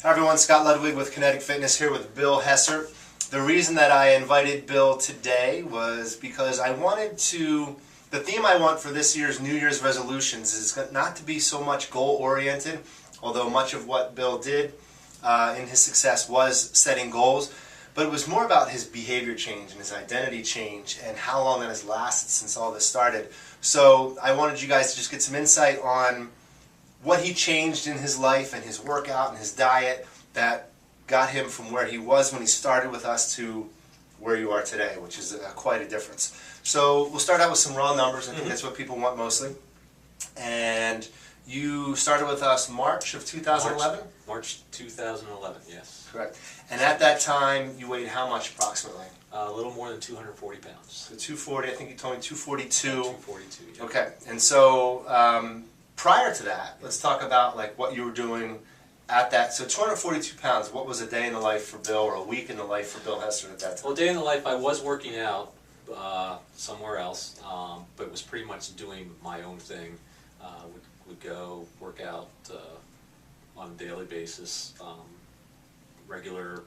Hi everyone, Scott Ludwig with Kinetic Fitness here with Bill Hessert. The reason that I invited Bill today was because the theme I want for this year's New Year's resolutions is not to be so much goal-oriented, although much of what Bill did in his success was setting goals, but it was more about his behavior change and his identity change and how long that has lasted since all this started. So I wanted you guys to just get some insight on what he changed in his life and his workout and his diet that got him from where he was when he started with us to where you are today, which is quite a difference. So we'll start out with some raw numbers. I think that's what people want mostly. And you started with us March of 2011? March 2011, yes. Correct. And at that time, you weighed how much approximately? A little more than 240 pounds. So 240, I think you told me 242. 242, yeah. Okay. And so prior to that, let's talk about like what you were doing at that. So 242 pounds, what was a day in the life for Bill or a week in the life for Bill Hessert at that time? Well, day in the life, I was working out somewhere else, but was pretty much doing my own thing. Would go work out on a daily basis, regular,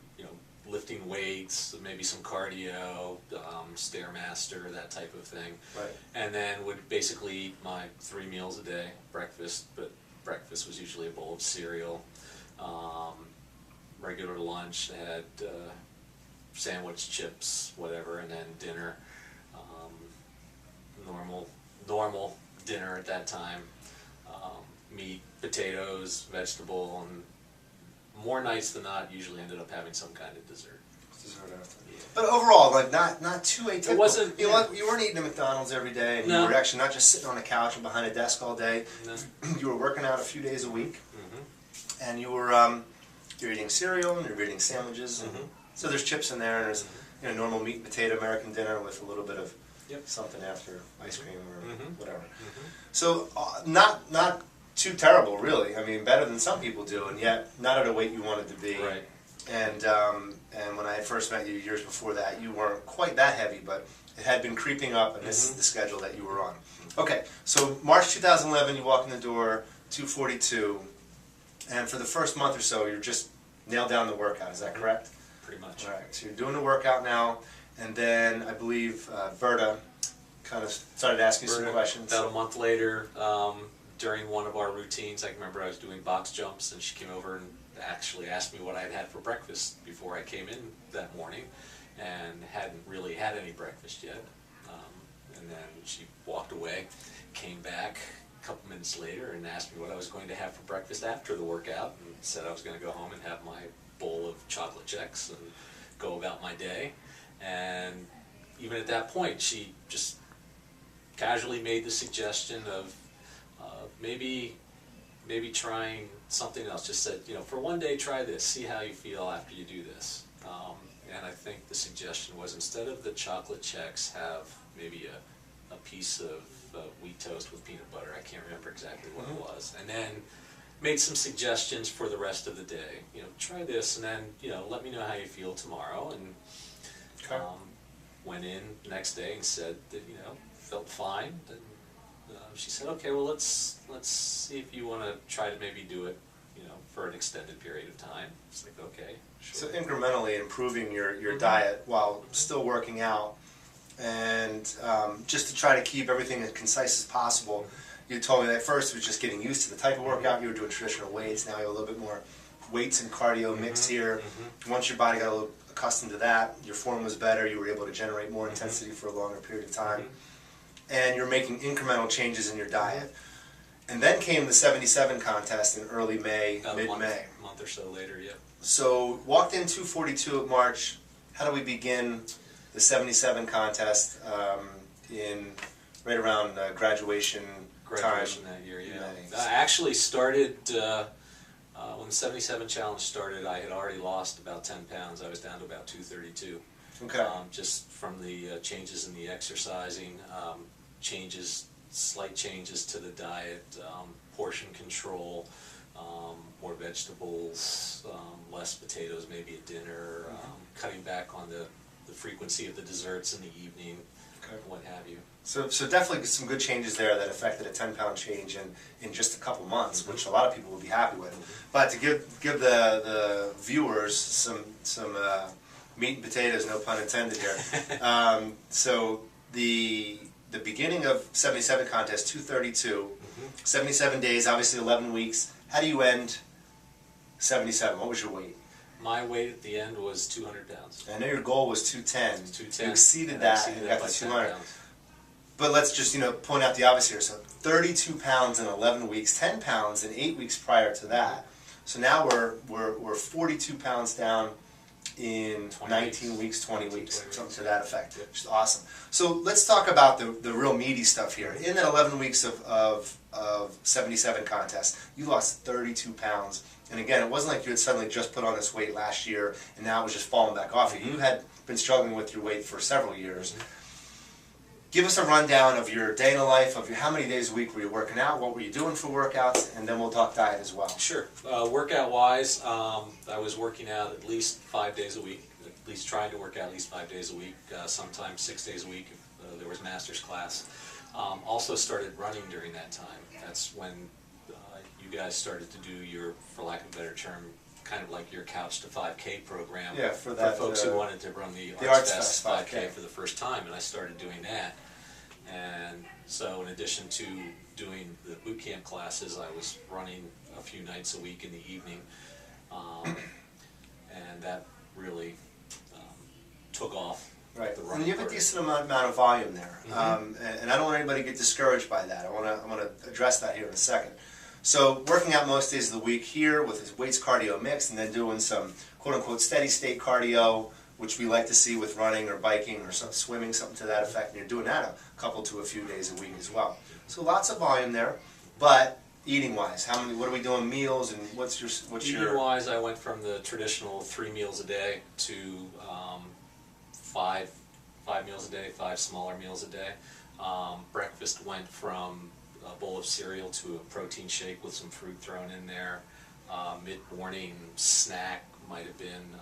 lifting weights, maybe some cardio, Stairmaster, that type of thing. Right. And then would basically eat my 3 meals a day, breakfast, but breakfast was usually a bowl of cereal. Regular lunch, I had sandwich, chips, whatever, and then dinner. Normal dinner at that time. Meat, potatoes, vegetable, and more nights than not, usually ended up having some kind of dessert. But overall, like not too atypical. It wasn't. You weren't eating at McDonald's every day, and No. you were actually not just sitting on a couch and behind a desk all day. No. You were working out a few days a week, and you're eating cereal and you're eating sandwiches. And so there's chips in there, and there's normal meat and potato American dinner with a little bit of something after ice cream or whatever. So not too terrible, really. I mean, better than some people do, and yet not at a weight you wanted to be. Right. And when I had first met you years before that, you weren't quite that heavy, but it had been creeping up, and this is the schedule that you were on. Okay, so March 2011, you walk in the door, 242, and for the first month or so, you're just nailed down the workout. Is that correct? Pretty much. All right. So you're doing the workout now, and then I believe Berta kind of started asking some questions. About a month later, during one of our routines, I can remember I was doing box jumps, and she came over and actually asked me what I had had for breakfast before I came in that morning, and hadn't really had any breakfast yet. And then she walked away, came back a couple minutes later and asked me what I was going to have for breakfast after the workout, and said I was going to go home and have my bowl of chocolate checks and go about my day. And even at that point, she just casually made the suggestion of maybe trying something else. Just said, for one day, try this, see how you feel after you do this. And I think the suggestion was, instead of the chocolate checks, have maybe a piece of wheat toast with peanut butter. I can't remember exactly what it was. And then made some suggestions for the rest of the day. Try this, and then let me know how you feel tomorrow. And went in the next day and said that felt fine. And she said, okay, well let's see if you want to try to maybe do it for an extended period of time. It's like, okay, sure. So incrementally improving your diet while still working out, and just to try to keep everything as concise as possible. You told me that at first it was just getting used to the type of workout. You were doing traditional weights. Now you have a little bit more weights and cardio mixed here. Once your body got a little accustomed to that, your form was better. You were able to generate more intensity for a longer period of time. And you're making incremental changes in your diet. And then came the 77 contest in early May, mid-May. A month or so later, yeah. So walked in 242 of March. How do we begin the 77 contest right around graduation time? That year, yeah. I actually started, when the 77 challenge started, I had already lost about 10 pounds. I was down to about 232. Okay. Just from the changes in the exercising, slight changes to the diet, portion control, more vegetables, less potatoes maybe at dinner, cutting back on the frequency of the desserts in the evening, what have you. So definitely some good changes there that affected a 10-pound change in just a couple months, which a lot of people would be happy with. But to give the viewers some meat and potatoes, no pun intended here. So the beginning of 77 contest, 232, 77 days, obviously 11 weeks. How do you end 77? What was your weight? My weight at the end was 200 pounds. I know your goal was 210. 210. You exceeded that and got by to 10 200. pounds. But let's just, point out the obvious here. So 32 pounds in 11 weeks, 10 pounds in 8 weeks prior to that. So now we're 42 pounds down in 19 weeks, 20 weeks, something to that effect, which is awesome. So let's talk about the real meaty stuff here. In that 11 weeks of 77 contest, you lost 32 pounds. And again, it wasn't like you had suddenly just put on this weight last year and now it was just falling back off you. You had been struggling with your weight for several years. Give us a rundown of your day in the life, of how many days a week were you working out, what were you doing for workouts, and then we'll talk diet as well. Sure. Workout-wise, I was working out at least 5 days a week, at least trying to work out at least 5 days a week, sometimes 6 days a week if there was master's class. Also started running during that time. That's when you guys started to do your, for lack of a better term, kind of like your Couch to 5K program. Yeah, for that, folks who wanted to run the Arts Fest Fest 5K for the first time, and I started doing that. And so in addition to doing the boot camp classes, I was running a few nights a week in the evening, and that really took off. Right, the and running you have a part. decent amount of volume there, and I don't want anybody to get discouraged by that. I want to address that here in a second. So working out most days of the week here with his weights cardio mixed, and then doing some quote-unquote steady state cardio, which we like to see with running or biking or some swimming, something to that effect, and you're doing that a couple to a few days a week as well. So lots of volume there, but eating-wise, what are we doing meals, and what's your Eating-wise, I went from the traditional 3 meals a day to 5 meals a day, 5 smaller meals a day. Breakfast went from a bowl of cereal to a protein shake with some fruit thrown in there. Mid-morning snack might have been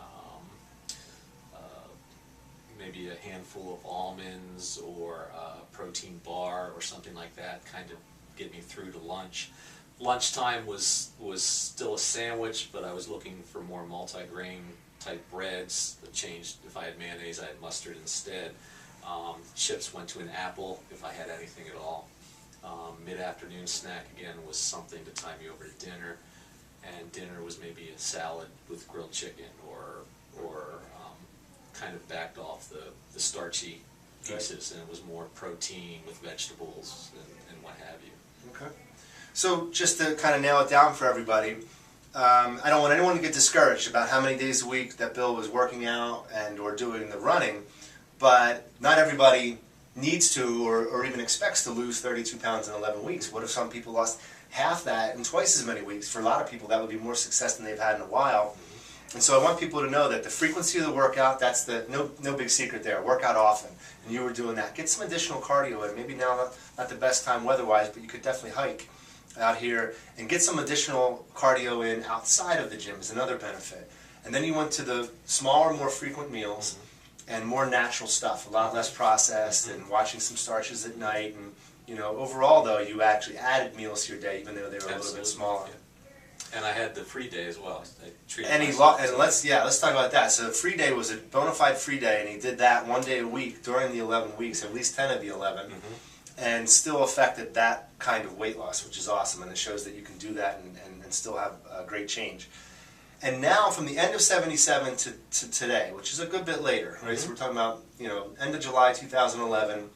maybe a handful of almonds or a protein bar or something like that, kind of get me through to lunch. Lunchtime was still a sandwich, but I was looking for more multi-grain type breads. That changed. If I had mayonnaise, I had mustard instead. Chips went to an apple if I had anything at all. Mid-afternoon snack again was something to tie me over to dinner, and dinner was maybe a salad with grilled chicken or kind of backed off the starchy pieces, and it was more protein with vegetables and what have you. Okay. So just to kind of nail it down for everybody, I don't want anyone to get discouraged about how many days a week that Bill was working out and or doing the running, but not everybody needs to or even expects to lose 32 pounds in 11 weeks. What if some people lost half that in twice as many weeks? For a lot of people, that would be more success than they've had in a while. And so I want people to know that the frequency of the workout, that's no big secret there. Work out often, and you were doing that. Get some additional cardio in. Maybe now not the best time weather-wise, but you could definitely hike out here and get some additional cardio in outside of the gym is another benefit. And then you went to the smaller, more frequent meals and more natural stuff, a lot less processed, and watching some starches at night. And overall though, you actually added meals to your day, even though they were a little bit smaller. Yeah. And I had the free day as well. I treated And let's talk about that. So the free day was a bona fide free day, and he did that 1 day a week during the 11 weeks, at least 10 of the 11, and still affected that kind of weight loss, which is awesome, and it shows that you can do that and still have great change. And now, from the end of 77 to today, which is a good bit later, right? So we're talking about end of July 2011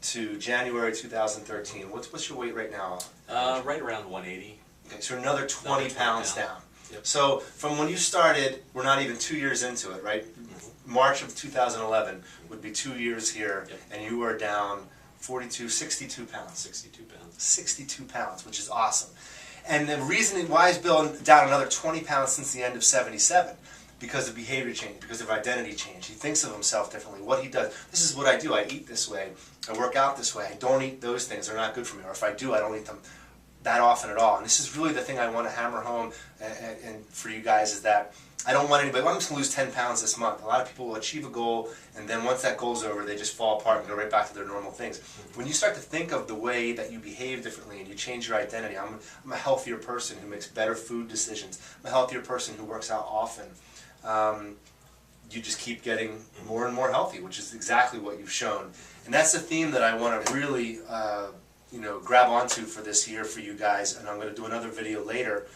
to January 2013. What's your weight right now? Right around 180. Okay, so another 20 pounds down. Yep. So from when you started, we're not even 2 years into it, right? March of 2011 would be 2 years here, and you are down 62 pounds. 62 pounds. 62 pounds, which is awesome. And the reason why is Bill down another 20 pounds since the end of 77? Because of behavior change, because of identity change. He thinks of himself differently. What he does, this is what I do. I eat this way. I work out this way. I don't eat those things. They're not good for me. Or if I do, I don't eat them that often at all. And this is really the thing I want to hammer home and for you guys is that I don't want anybody, well, I'm just going to lose 10 pounds this month. A lot of people will achieve a goal, and then once that goal's over, they just fall apart and go right back to their normal things. When you start to think of the way that you behave differently and you change your identity, I'm a healthier person who makes better food decisions. I'm a healthier person who works out often. You just keep getting more and more healthy, which is exactly what you've shown. And that's the theme that I want to really grab onto for this year for you guys, and I'm going to do another video later.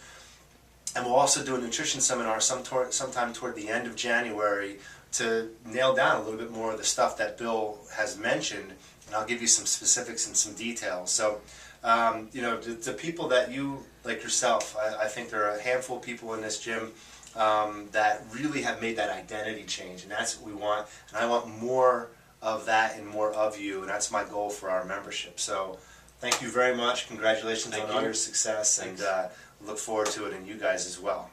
And we'll also do a nutrition seminar sometime toward the end of January to nail down a little bit more of the stuff that Bill has mentioned, and I'll give you some specifics and some details. So, the people that you, like yourself, I think there are a handful of people in this gym that really have made that identity change, and that's what we want. And I want more of that and more of you, and that's my goal for our membership. So, thank you very much. Congratulations on all your success, and look forward to it, and you guys as well.